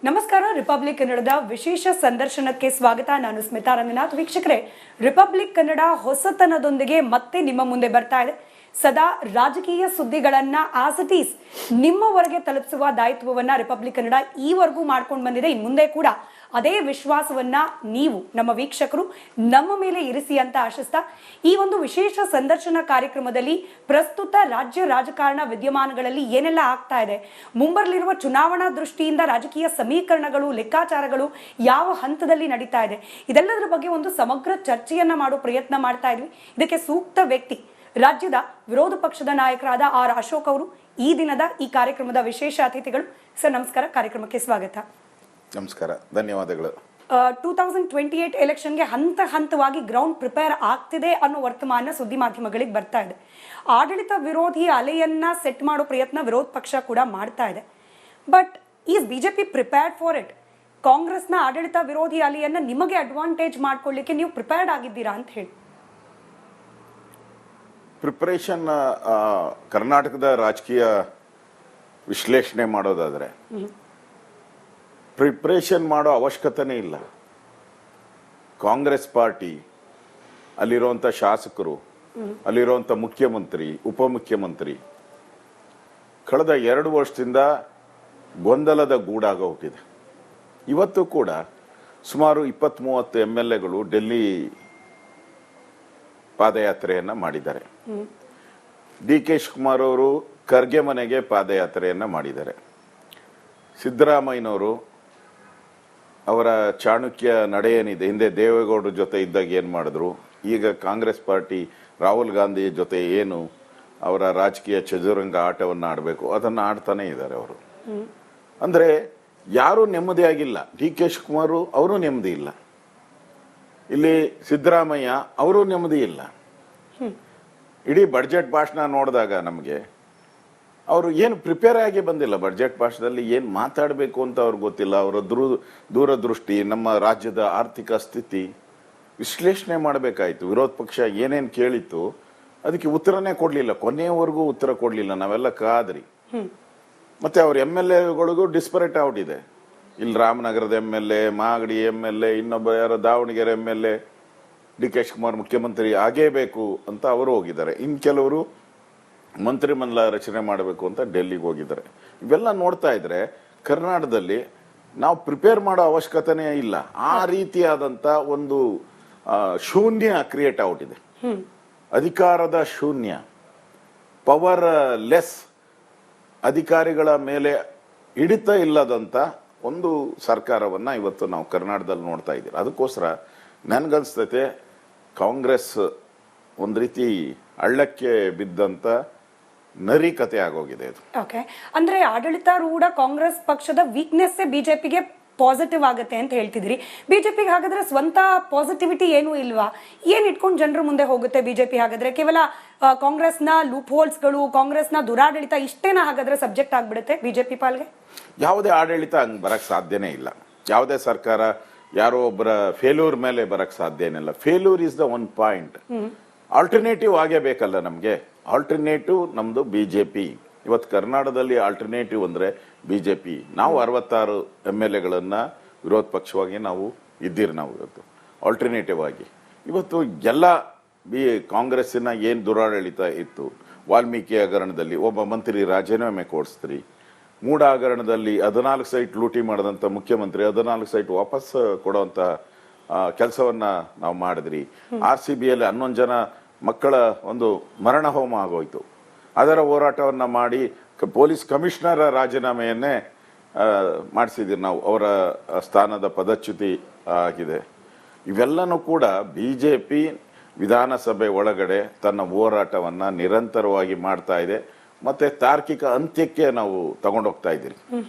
ನಮಸ್ಕಾರ. ರಿಪಬ್ಲಿಕ್ ಕನ್ನಡದ ವಿಶೇಷ ಸಂದರ್ಶನಕ್ಕೆ ಸ್ವಾಗತ. ನಾನು ಸ್ಮಿತಾ ರಂಗನಾಥ್. ವೀಕ್ಷಕರೇ, ರಿಪಬ್ಲಿಕ್ ಕನ್ನಡ ಹೊಸತನದೊಂದಿಗೆ ಮತ್ತೆ ನಿಮ್ಮ ಮುಂದೆ ಬರ್ತಾ ಇದೆ. ಸದಾ ರಾಜಕೀಯ ಸುದ್ದಿಗಳನ್ನ ಆಸ್ ಇಟ್ ಈಸ್ ನಿಮ್ಮವರೆಗೆ ತಲುಪಿಸುವ ದಾಯಿತ್ವವನ್ನ ರಿಪಬ್ಲಿಕ್ ಕನ್ನಡ ಈವರೆಗೂ ಮಾಡ್ಕೊಂಡು ಬಂದಿದೆ. ಇನ್ನು ಮುಂದೆ ಕೂಡ ಅದೇ ವಿಶ್ವಾಸವನ್ನ ನೀವು ನಮ್ಮ ವೀಕ್ಷಕರು ನಮ್ಮ ಮೇಲೆ ಇರಿಸಿ ಅಂತ ಆಶಿಸ್ತಾ ಈ ಒಂದು ವಿಶೇಷ ಸಂದರ್ಶನ ಕಾರ್ಯಕ್ರಮದಲ್ಲಿ ಪ್ರಸ್ತುತ ರಾಜ್ಯ ರಾಜಕಾರಣ ವಿದ್ಯಮಾನಗಳಲ್ಲಿ ಏನೆಲ್ಲ ಆಗ್ತಾ ಇದೆ, ಮುಂಬರಲಿರುವ ಚುನಾವಣಾ ದೃಷ್ಟಿಯಿಂದ ರಾಜಕೀಯ ಸಮೀಕರಣಗಳು, ಲೆಕ್ಕಾಚಾರಗಳು ಯಾವ ಹಂತದಲ್ಲಿ ನಡೀತಾ ಇದೆ, ಇದೆಲ್ಲದರ ಬಗ್ಗೆ ಒಂದು ಸಮಗ್ರ ಚರ್ಚೆಯನ್ನ ಮಾಡೋ ಪ್ರಯತ್ನ ಮಾಡ್ತಾ ಇದ್ವಿ. ಇದಕ್ಕೆ ಸೂಕ್ತ ವ್ಯಕ್ತಿ ರಾಜ್ಯದ ವಿರೋಧ ಪಕ್ಷದ ನಾಯಕರಾದ ಆರ್ ಅಶೋಕ್ ಅವರು ಈ ದಿನದ ಈ ಕಾರ್ಯಕ್ರಮದ ವಿಶೇಷ ಅತಿಥಿಗಳು. ಸರ್ ನಮಸ್ಕಾರ, ಕಾರ್ಯಕ್ರಮಕ್ಕೆ ಸ್ವಾಗತ. ನಮಸ್ಕಾರ, ಧನ್ಯವಾದಗಳು. 2028 ಎಲೆಕ್ಷನ್ಗೆ ಹಂತ ಹಂತವಾಗಿ ಗ್ರೌಂಡ್ ಪ್ರಿಪೇರ್ ಆಗ್ತಿದೆ ಅನ್ನೋ ವರ್ತಮಾನ ಸುದ್ದಿ ಮಾಧ್ಯಮಗಳಿಗೆ ಬರ್ತಾ ಇದೆ. ಆಡಳಿತ ವಿರೋಧಿ ಅಲೆಯನ್ನ ಸೆಟ್ ಮಾಡೋ ಪ್ರಯತ್ನ ವಿರೋಧ ಪಕ್ಷ ಕೂಡ ಮಾಡ್ತಾ ಇದೆ. But is BJP prepared for it? ಕಾಂಗ್ರೆಸ್ನ ಆಡಳಿತ ವಿರೋಧಿ ಅಲೆಯನ್ನ ನಿಮಗೆ ಅಡ್ವಾಂಟೇಜ್ ಮಾಡ್ಕೊಳ್ಳಿಕ್ಕೆ ನೀವು ಪ್ರಿಪೇರ್ಡ್ ಆಗಿದ್ದೀರಾ ಅಂತ ಹೇಳಿ. ಪ್ರಿಪರೇಷನ್ ಕರ್ನಾಟಕದ ರಾಜಕೀಯ ವಿಶ್ಲೇಷಣೆ ಮಾಡೋದಾದ್ರೆ ಪ್ರಿಪ್ರೇಷನ್ ಮಾಡೋ ಅವಶ್ಯಕತೆನೇ ಇಲ್ಲ. ಕಾಂಗ್ರೆಸ್ ಪಾರ್ಟಿ, ಅಲ್ಲಿರುವಂಥ ಶಾಸಕರು, ಅಲ್ಲಿರುವಂಥ ಮುಖ್ಯಮಂತ್ರಿ, ಉಪಮುಖ್ಯಮಂತ್ರಿ ಕಳೆದ 2 ವರ್ಷದಿಂದ ಗೊಂದಲದ ಗೂಡಾಗ ಹೋಗಿದೆ. ಇವತ್ತು ಕೂಡ ಸುಮಾರು 20-30 MLAಗಳು ಡೆಲ್ಲಿ ಪಾದಯಾತ್ರೆಯನ್ನ ಮಾಡಿದ್ದಾರೆ. ಡಿ.ಕೆ. ಶಿವಕುಮಾರ್ ಅವರು ಖರ್ಗೆ ಮನೆಗೆ ಪಾದಯಾತ್ರೆಯನ್ನ ಮಾಡಿದ್ದಾರೆ. ಸಿದ್ದರಾಮಯ್ಯನವರು ಅವರ ಚಾಣಕ್ಯ ನಡೆ ಏನಿದೆ, ಹಿಂದೆ ದೇವೇಗೌಡರ ಜೊತೆ ಇದ್ದಾಗ ಏನು ಮಾಡಿದ್ರು, ಈಗ ಕಾಂಗ್ರೆಸ್ ಪಾರ್ಟಿ ರಾಹುಲ್ ಗಾಂಧಿ ಜೊತೆ ಏನು ಅವರ ರಾಜಕೀಯ ಚದುರಂಗ ಆಟವನ್ನು ಆಡಬೇಕು ಅದನ್ನು ಆಡ್ತಾನೆ ಇದ್ದಾರೆ ಅವರು. ಅಂದರೆ ಯಾರೂ ನೆಮ್ಮದಿಯಾಗಿಲ್ಲ. ಡಿ.ಕೆ. ಶಿವಕುಮಾರ್ ಅವರು ನೆಮ್ಮದಿ ಇಲ್ಲ, ಇಲ್ಲಿ ಸಿದ್ದರಾಮಯ್ಯ ಅವರು ನೆಮ್ಮದಿ ಇಲ್ಲ. ಇಡೀ ಬಡ್ಜೆಟ್ ಭಾಷಣ ನೋಡಿದಾಗ ನಮಗೆ ಅವರು ಏನು ಪ್ರಿಪೇರ್ ಆಗಿ ಬಂದಿಲ್ಲ. ಬಡ್ಜೆಟ್ ಭಾಷಣದಲ್ಲಿ ಏನು ಮಾತಾಡಬೇಕು ಅಂತ ಅವ್ರಿಗೆ ಗೊತ್ತಿಲ್ಲ. ಅವರ ದೂರದೃಷ್ಟಿ, ನಮ್ಮ ರಾಜ್ಯದ ಆರ್ಥಿಕ ಸ್ಥಿತಿ ವಿಶ್ಲೇಷಣೆ ಮಾಡಬೇಕಾಯ್ತು. ವಿರೋಧ ಪಕ್ಷ ಏನೇನು ಕೇಳಿತ್ತು ಅದಕ್ಕೆ ಉತ್ತರನೇ ಕೊಡಲಿಲ್ಲ, ಕೊನೆಯವರೆಗೂ ಉತ್ತರ ಕೊಡಲಿಲ್ಲ. ನಾವೆಲ್ಲ ಕಾದ್ರಿ. ಮತ್ತೆ ಅವ್ರ MLAಗಳಿಗೂ ಡಿಸ್ಪರೇಟ್ ಔಟ್ ಇದೆ. ಇಲ್ಲಿ ರಾಮನಗರದ MLA, ಮಾಗಡಿ MLA, ಇನ್ನೊಬ್ಬ ಯಾರೋ ದಾವಣಗೆರೆ MLA, ಡಿ.ಕೆ. ಶಿವಕುಮಾರ್ ಮುಖ್ಯಮಂತ್ರಿ ಆಗೇಬೇಕು ಅಂತ ಅವರು ಹೋಗಿದ್ದಾರೆ. ಇನ್ನು ಕೆಲವರು ಮಂತ್ರಿಮಂಡಲ ರಚನೆ ಮಾಡಬೇಕು ಅಂತ ಡೆಲ್ಲಿಗೆ ಹೋಗಿದ್ದಾರೆ. ಇವೆಲ್ಲ ನೋಡ್ತಾ ಇದ್ರೆ ಕರ್ನಾಟಕದಲ್ಲಿ ನಾವು ಪ್ರಿಪೇರ್ ಮಾಡೋ ಅವಶ್ಯಕತೆನೇ ಇಲ್ಲ. ಆ ರೀತಿಯಾದಂಥ ಒಂದು ಶೂನ್ಯ ಕ್ರಿಯೇಟ್ ಔಟ್ ಇದೆ. ಅಧಿಕಾರದ ಶೂನ್ಯ, ಪವರ್ ಲೆಸ್, ಅಧಿಕಾರಿಗಳ ಮೇಲೆ ಹಿಡಿತ ಇಲ್ಲದಂತ ಒಂದು ಸರ್ಕಾರವನ್ನ ಇವತ್ತು ನಾವು ಕರ್ನಾಟಕದಲ್ಲಿ ನೋಡ್ತಾ ಇದ್ದೀವಿ. ಅದಕ್ಕೋಸ್ಕರ ನನ್ಗನ್ಸ್ತೈತೆ ಕಾಂಗ್ರೆಸ್ ಒಂದು ರೀತಿ ಹಳ್ಳಕ್ಕೆ ಬಿದ್ದಂತ ನರಿ ಕತೆ ಆಗೋಗಿದೆ ಇದು. ಓಕೆ, ಅಂದ್ರೆ ಆಡಳಿತಾರೂಢ ಕಾಂಗ್ರೆಸ್ ಪಕ್ಷದ ವೀಕ್ನೆಸ್ ಬಿಜೆಪಿಗೆ ಪಾಸಿಟಿವ್ ಆಗುತ್ತೆ ಅಂತ ಹೇಳ್ತಿದ್ರಿ. ಬಿಜೆಪಿಗೆ ಹಾಗಾದ್ರೆ ಸ್ವಂತ ಪಾಸಿಟಿವಿಟಿ ಏನೂ ಇಲ್ವಾ? ಏನ್ ಇಟ್ಕೊಂಡು ಜನರ ಮುಂದೆ ಹೋಗುತ್ತೆ ಬಿಜೆಪಿ? ಹಾಗಾದ್ರೆ ಕೇವಲ ಕಾಂಗ್ರೆಸ್ನ ಲೂಪ್ ಹೋಲ್ಸ್ಗಳು, ಕಾಂಗ್ರೆಸ್ನ ದುರಾಡಳಿತ ಇಷ್ಟೇನ ಹಾಗಾದ್ರೆ ಸಬ್ಜೆಕ್ಟ್ ಆಗ್ಬಿಡುತ್ತೆ ಬಿಜೆಪಿ ಪಾಲ್ಗೆ? ಯಾವುದೇ ಆಡಳಿತ ಹಂಗೆ ಬರಕ್ ಸಾಧ್ಯನೇ ಇಲ್ಲ. ಯಾವುದೇ ಸರ್ಕಾರ ಯಾರೋ ಒಬ್ಬರ ಫೇಲ್ಯೂರ್ ಮೇಲೆ ಬರಕ್ ಸಾಧ್ಯನೇ ಇಲ್ಲ. Failure is the one point. Alternative ಆಗೇ ಬೇಕಲ್ಲ ನಮ್ಗೆ. ಆಲ್ಟರ್ನೇಟಿವ್ ನಮ್ದು ಬಿಜೆಪಿ. ಇವತ್ತು ಕರ್ನಾಟಕದಲ್ಲಿ ಆಲ್ಟರ್ನೇಟಿವ್ ಅಂದ್ರೆ ಬಿಜೆಪಿ. ನಾವು 66 MLAಗಳನ್ನ ವಿರೋಧ ಪಕ್ಷವಾಗಿ ನಾವು ಇದ್ದೀರಿ. ನಾವು ಇವತ್ತು ಆಲ್ಟರ್ನೇಟಿವ್ ಆಗಿ ಇವತ್ತು ಎಲ್ಲ ಕಾಂಗ್ರೆಸ್ಸಿನ ಏನ್ ದುರಾಡಳಿತ ಇತ್ತು, ವಾಲ್ಮೀಕಿ ಹಗರಣದಲ್ಲಿ ಒಬ್ಬ ಮಂತ್ರಿ ರಾಜೀನಾಮೆ ಕೊಡಿಸ್ತೀರಿ, ಮೂಡ ಹಗರಣದಲ್ಲಿ 14 ಸೈಟ್ ಲೂಟಿ ಮಾಡಿದಂಥ ಮುಖ್ಯಮಂತ್ರಿ 14 ಸೈಟ್ ವಾಪಸ್ ಕೊಡುವಂತ ಕೆಲಸವನ್ನ ನಾವು ಮಾಡಿದ್ರಿ. RCBಯಲ್ಲಿ 11 ಜನ ಮಕ್ಕಳ ಒಂದು ಮರಣ ಹೋಮ ಆಗೋಯ್ತು. ಅದರ ಹೋರಾಟವನ್ನ ಮಾಡಿ ಪೊಲೀಸ್ ಕಮಿಷನರ್ ರಾಜೀನಾಮೆಯನ್ನೇ ಮಾಡಿಸಿದ್ದೀರಿ ನಾವು. ಅವರ ಸ್ಥಾನದ ಪದಚ್ಯುತಿ ಆಗಿದೆ. ಇವೆಲ್ಲನೂ ಕೂಡ ಬಿಜೆಪಿ ವಿಧಾನಸಭೆ ಒಳಗಡೆ ತನ್ನ ಹೋರಾಟವನ್ನ ನಿರಂತರವಾಗಿ ಮಾಡ್ತಾ ಇದೆ. ಮತ್ತೆ ತಾರ್ಕಿಕ ಅಂತ್ಯಕ್ಕೆ ನಾವು ತಗೊಂಡೋಗ್ತಾ ಇದ್ದೀರಿ.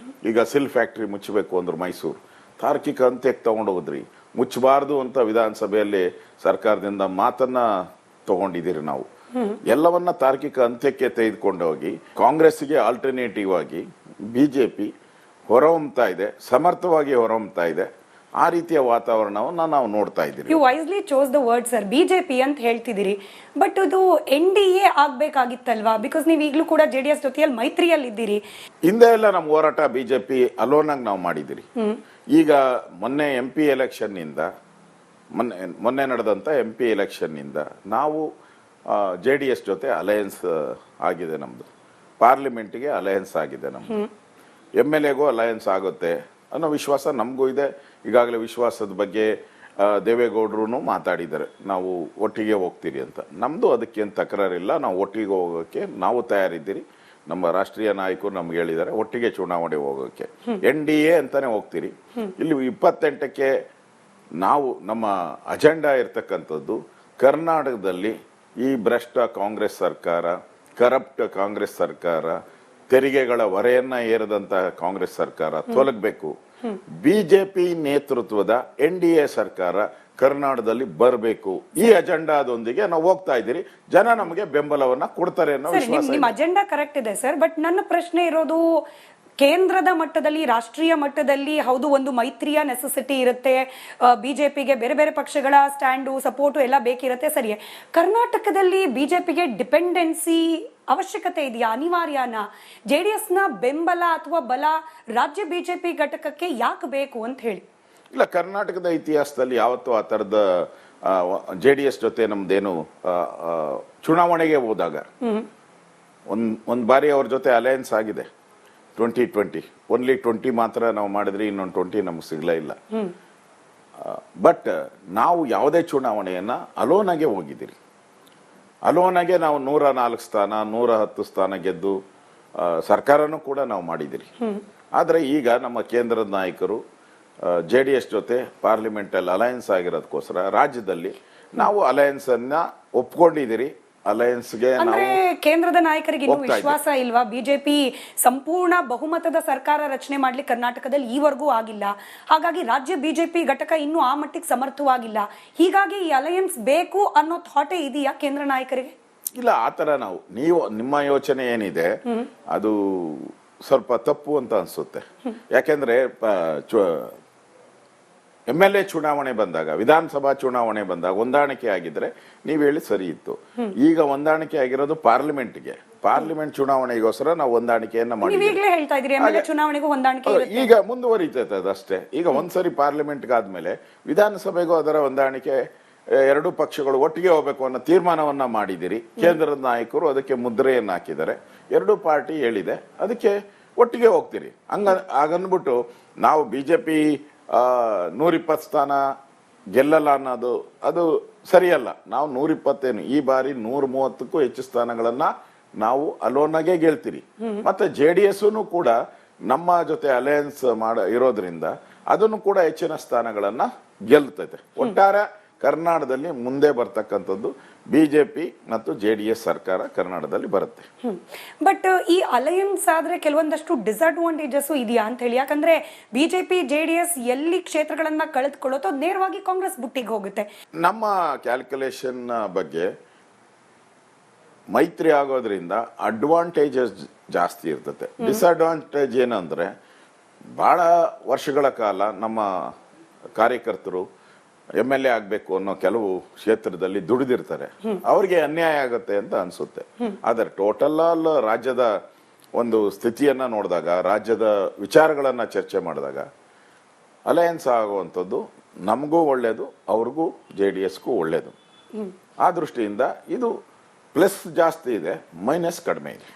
ಈಗ ಸಿಲ್ ಫ್ಯಾಕ್ಟ್ರಿ ಮುಚ್ಚಬೇಕು ಅಂದ್ರು ಮೈಸೂರು, ತಾರ್ಕಿಕ ಅಂತ್ಯಕ್ಕೆ ತಗೊಂಡೋಗಿದ್ರಿ. ಮುಚ್ಚಬಾರ್ದು ಅಂತ ವಿಧಾನಸಭೆಯಲ್ಲಿ ಸರ್ಕಾರದಿಂದ ಮಾತನ್ನ ತಗೊಂಡಿದ್ದೀರಿ ನಾವು. ಎಲ್ಲವನ್ನ ತಾರ್ಕಿಕ ಅಂತ್ಯಕ್ಕೆ ತೆಗೆದುಕೊಂಡು ಹೋಗಿ ಕಾಂಗ್ರೆಸ್ಗೆ ಆಲ್ಟರ್ನೇಟಿವ್ ಆಗಿ ಬಿಜೆಪಿ ಹೊರಹೊಮ್ತಾ ಇದೆ, ಸಮರ್ಥವಾಗಿ ಹೊರಹೊಮ್ತಾ ಇದೆ. ಆ ರೀತಿಯ ವಾತಾವರಣವನ್ನು ನಾವು ನೋಡ್ತಾ ಇದ್ದೀವಿ. You wisely chose the word sir, BJP ಅಂತ ಹೇಳ್ತಿದ್ದೀರಿ, ಬಟ್ ಇದು NDA ಆಗ್ಬೇಕಾಗಿತ್ತಲ್ವಾ? ಬಿಕಾಸ್ ನೀವು ಈಗಲೂ ಕೂಡ JDS ಜೊತೆಯಲ್ಲಿ ಮೈತ್ರಿಯಲ್ಲಿ ಇದ್ದೀರಿ. ಹಿಂದೆ ಎಲ್ಲ ನಮ್ಮ ಹೋರಾಟ ಬಿಜೆಪಿ ಅಲೋನಾಗಿ ನಾವು ಮಾಡಿದಿರಿ. ಈಗ ಮೊನ್ನೆ MP ಎಲೆಕ್ಷನ್ ನಿಂದ ಮೊನ್ನೆ ನಡೆದಂತ MP ಎಲೆಕ್ಷನ್ ನಿಂದ ನಾವು JDS ಜೊತೆ ಅಲಯನ್ಸ್ ಆಗಿದೆ ನಮ್ದು, ಪಾರ್ಲಿಮೆಂಟ್ಗೆ ಅಲಯನ್ಸ್ ಆಗಿದೆ ನಮ್ದು, MLAಗೂ ಅಲಯನ್ಸ್ ಆಗುತ್ತೆ ಅನ್ನೋ ವಿಶ್ವಾಸ ನಮಗೂ ಇದೆ. ಈಗಾಗಲೇ ವಿಶ್ವಾಸದ ಬಗ್ಗೆ ದೇವೇಗೌಡರು ಮಾತಾಡಿದ್ದಾರೆ, ನಾವು ಒಟ್ಟಿಗೆ ಹೋಗ್ತೀರಿ ಅಂತ. ನಮ್ಮದು ಅದಕ್ಕೇನು ತಕರಾರಿಲ್ಲ, ನಾವು ಒಟ್ಟಿಗೆ ಹೋಗೋಕ್ಕೆ ನಾವು ತಯಾರಿದ್ದೀರಿ. ನಮ್ಮ ರಾಷ್ಟ್ರೀಯ ನಾಯಕರು ನಮ್ಗೆ ಹೇಳಿದ್ದಾರೆ ಒಟ್ಟಿಗೆ ಚುನಾವಣೆ ಹೋಗೋಕ್ಕೆ, NDA ಅಂತಾನೆ ಹೋಗ್ತೀರಿ. ಇಲ್ಲಿ 28ಕ್ಕೆ ನಾವು ನಮ್ಮ ಅಜೆಂಡಾ ಇರ್ತಕ್ಕಂಥದ್ದು ಕರ್ನಾಟಕದಲ್ಲಿ ಈ ಭ್ರಷ್ಟ ಕಾಂಗ್ರೆಸ್ ಸರ್ಕಾರ, ಕರಪ್ಟ್ ಕಾಂಗ್ರೆಸ್ ಸರ್ಕಾರ, ತೆರಿಗೆಗಳ ಹೊರೆಯನ್ನ ಏರದಂತಹ ಕಾಂಗ್ರೆಸ್ ಸರ್ಕಾರ ತೊಲಗಬೇಕು. ಬಿಜೆಪಿ ನೇತೃತ್ವದ NDA ಸರ್ಕಾರ ಕರ್ನಾಟಕದಲ್ಲಿ ಬರಬೇಕು. ಈ ಅಜೆಂಡಾದೊಂದಿಗೆ ನಾವು ಹೋಗ್ತಾ ಇದ್ದೀರಿ. ಜನ ನಮಗೆ ಬೆಂಬಲವನ್ನ ಕೊಡ್ತಾರೆ ಅನ್ನೋ ವಿಶ್ವಾಸ. ನಿಮ್ಮ ಅಜೆಂಡಾ ಕರೆಕ್ಟ್ ಇದೆ ಸರ್, ಬಟ್ ನನ್ನ ಪ್ರಶ್ನೆ ಇರೋದು ಕೇಂದ್ರದ ಮಟ್ಟದಲ್ಲಿ, ರಾಷ್ಟ್ರೀಯ ಮಟ್ಟದಲ್ಲಿ ಹೌದು ಒಂದು ಮೈತ್ರಿಯ ನೆಸೆಸಿಟಿ ಇರುತ್ತೆ, ಬಿಜೆಪಿಗೆ ಬೇರೆ ಬೇರೆ ಪಕ್ಷಗಳ ಸ್ಟ್ಯಾಂಡು ಸಪೋರ್ಟು ಎಲ್ಲ ಬೇಕಿರುತ್ತೆ, ಸರಿಯೇ. ಕರ್ನಾಟಕದಲ್ಲಿ ಬಿಜೆಪಿಗೆ ಡಿಪೆಂಡೆನ್ಸಿ ಅವಶ್ಯಕತೆ ಇದೆಯಾ, ಅನಿವಾರ್ಯನಾ? JDSನ ಬೆಂಬಲ ಅಥವಾ ಬಲ ರಾಜ್ಯ ಬಿಜೆಪಿ ಘಟಕಕ್ಕೆ ಯಾಕೆ ಬೇಕು ಅಂತ ಹೇಳಿ? ಇಲ್ಲ, ಕರ್ನಾಟಕದ ಇತಿಹಾಸದಲ್ಲಿ ಯಾವತ್ತೂ ಆ ಥರದ JDS ಜೊತೆ ನಮ್ದೇನು ಚುನಾವಣೆಗೆ ಹೋದಾಗ ಒಂದ್ ಬಾರಿ ಅವ್ರ ಜೊತೆ ಅಲಯನ್ಸ್ ಆಗಿದೆ. 2020 ಓನ್ಲಿ 20 ಮಾತ್ರ ನಾವು ಮಾಡಿದ್ರಿ, ಇನ್ನೊಂದು 20 ನಮ್ಗೆ ಸಿಗ್ಲೇ ಇಲ್ಲ. ಬಟ್ ನಾವು ಯಾವುದೇ ಚುನಾವಣೆಯನ್ನ ಅಲೋನಾಗೆ ಹೋಗಿದ್ದೀರಿ. ಅಲೋನಾಗೆ ನಾವು 104 ಸ್ಥಾನ 110 ಸ್ಥಾನ ಗೆದ್ದು ಸರ್ಕಾರನೂ ಕೂಡ ನಾವು ಮಾಡಿದಿರಿ. ಆದ್ರೆ ಈಗ ನಮ್ಮ ಕೇಂದ್ರದ ನಾಯಕರು JDS ಜೊತೆ ಪಾರ್ಲಿಮೆಂಟ್ ಅಲ್ಲಿ ಅಲಯನ್ಸ್ ಆಗಿರೋದಕ್ಕೋಸ್ಕರ ರಾಜ್ಯದಲ್ಲಿ ನಾವು ಅಲಯನ್ಸ್ ಅನ್ನ ಒಪ್ಕೊಂಡಿದ್ದೀರಿ. ಅಲಯನ್ಸ್ಗೆ ಅಂದ್ರೆ ಕೇಂದ್ರದ ನಾಯಕರಿಗೆ ಇನ್ನೂ ವಿಶ್ವಾಸ ಇಲ್ವಾ? ಬಿಜೆಪಿ ಸಂಪೂರ್ಣ ಬಹುಮತದ ಸರ್ಕಾರ ರಚನೆ ಮಾಡ್ಲಿಕ್ಕೆ ಕರ್ನಾಟಕದಲ್ಲಿ ಈವರೆಗೂ ಆಗಿಲ್ಲ. ಹಾಗಾಗಿ ರಾಜ್ಯ ಬಿಜೆಪಿ ಘಟಕ ಇನ್ನೂ ಆ ಮಟ್ಟಿಗೆ ಸಮರ್ಥವಾಗಿಲ್ಲ. ಹೀಗಾಗಿ ಈ ಅಲಯನ್ಸ್ ಬೇಕು ಅನ್ನೋ ಥಾಟೇ ಇದೆಯಾ ಕೇಂದ್ರ ನಾಯಕರಿಗೆ? ಇಲ್ಲ, ಆತರ ನಿಮ್ಮ ಯೋಚನೆ ಏನಿದೆ ಅದು ಸ್ವಲ್ಪ ತಪ್ಪು ಅಂತ ಅನ್ಸುತ್ತೆ. ಯಾಕೆಂದ್ರೆ MLA ಚುನಾವಣೆ ಬಂದಾಗ, ವಿಧಾನಸಭಾ ಚುನಾವಣೆ ಬಂದಾಗ ಹೊಂದಾಣಿಕೆ ಆಗಿದ್ರೆ ನೀವ್ ಹೇಳಿ ಸರಿ ಇತ್ತು. ಈಗ ಹೊಂದಾಣಿಕೆ ಆಗಿರೋದು ಪಾರ್ಲಿಮೆಂಟ್ಗೆ, ಪಾರ್ಲಿಮೆಂಟ್ ಚುನಾವಣೆಗೋಸ್ಕರ ನಾವು ಹೊಂದಾಣಿಕೆಯನ್ನ ಮಾಡಿದ್ವಿ. ಈಗ ಮುಂದುವರಿತೈತೆ ಅದಷ್ಟೇ. ಈಗ ಒಂದ್ಸರಿ ಪಾರ್ಲಿಮೆಂಟ್ಗೆ ಆದ್ಮೇಲೆ ವಿಧಾನಸಭೆಗೂ ಅದರ ಹೊಂದಾಣಿಕೆ, ಎರಡೂ ಪಕ್ಷಗಳು ಒಟ್ಟಿಗೆ ಹೋಗ್ಬೇಕು ಅನ್ನೋ ತೀರ್ಮಾನವನ್ನ ಮಾಡಿದಿರಿ. ಕೇಂದ್ರದ ನಾಯಕರು ಅದಕ್ಕೆ ಮುದ್ರೆಯನ್ನ ಹಾಕಿದ್ದಾರೆ. ಎರಡೂ ಪಾರ್ಟಿ ಹೇಳಿದೆ ಅದಕ್ಕೆ ಒಟ್ಟಿಗೆ ಹೋಗ್ತೀರಿ. ಹಾಗನ್ಬಿಟ್ಟು ನಾವು ಬಿಜೆಪಿ 120 ಸ್ಥಾನ ಗೆಲ್ಲಲ್ಲ ಅನ್ನೋದು ಅದು ಸರಿಯಲ್ಲ. ನಾವು 120 ಈ ಬಾರಿ 130ಕ್ಕೂ ಹೆಚ್ಚು ಸ್ಥಾನಗಳನ್ನ ನಾವು ಅಲೋನಾಗೆ ಗೆಲ್ತೀರಿ. ಮತ್ತೆ JDS ಕೂಡ ನಮ್ಮ ಜೊತೆ ಅಲಯನ್ಸ್ ಇರೋದ್ರಿಂದ ಅದನ್ನು ಕೂಡ ಹೆಚ್ಚಿನ ಸ್ಥಾನಗಳನ್ನ ಗೆಲ್ತೈತೆ. ಒಟ್ಟಾರೆ ಕರ್ನಾಟಕದಲ್ಲಿ ಮುಂದೆ ಬರ್ತಕ್ಕಂಥದ್ದು ಬಿಜೆಪಿ ಮತ್ತು JDS ಸರ್ಕಾರ ಕರ್ನಾಟಕದಲ್ಲಿ ಬರುತ್ತೆ. ಬಟ್ ಈ ಅಲಯನ್ಸ್ ಆದ್ರೆ ಕೆಲವೊಂದಷ್ಟು ಡಿಸ್ಅಡ್ವಾಂಟೇಜಸ್ ಇದೆಯಾ ಅಂತ ಹೇಳಿ? ಯಾಕಂದ್ರೆ ಬಿಜೆಪಿ JDS ಎಲ್ಲಿ ಕ್ಷೇತ್ರಗಳನ್ನ ಕಳೆದುಕೊಳ್ಳುತ್ತೋ ನೇರವಾಗಿ ಕಾಂಗ್ರೆಸ್ ಬುಟ್ಟಿಗೆ ಹೋಗುತ್ತೆ. ನಮ್ಮ ಕ್ಯಾಲ್ಕುಲೇಷನ್ ಬಗ್ಗೆ ಮೈತ್ರಿ ಆಗೋದ್ರಿಂದ ಅಡ್ವಾಂಟೇಜಸ್ ಜಾಸ್ತಿ ಇರ್ತದೆ. ಡಿಸ್ಅಡ್ವಾಂಟೇಜ್ ಏನಂದ್ರೆ ಬಹಳ ವರ್ಷಗಳ ಕಾಲ ನಮ್ಮ ಕಾರ್ಯಕರ್ತರು MLA ಆಗ್ಬೇಕು ಅನ್ನೋ ಕೆಲವು ಕ್ಷೇತ್ರದಲ್ಲಿ ದುಡಿದಿರ್ತಾರೆ, ಅವ್ರಿಗೆ ಅನ್ಯಾಯ ಆಗುತ್ತೆ ಅಂತ ಅನ್ಸುತ್ತೆ. ಆದ್ರೆ ಟೋಟಲ್ ರಾಜ್ಯದ ಒಂದು ಸ್ಥಿತಿಯನ್ನ ನೋಡಿದಾಗ, ರಾಜ್ಯದ ವಿಚಾರಗಳನ್ನ ಚರ್ಚೆ ಮಾಡಿದಾಗ ಅಲಯನ್ಸ್ ಆಗುವಂಥದ್ದು ನಮಗೂ ಒಳ್ಳೇದು, ಅವ್ರಿಗೂ JDSಗೂ ಒಳ್ಳೇದು. ಆ ದೃಷ್ಟಿಯಿಂದ ಇದು ಪ್ಲಸ್ ಜಾಸ್ತಿ ಇದೆ, ಮೈನಸ್ ಕಡಿಮೆ ಇದೆ.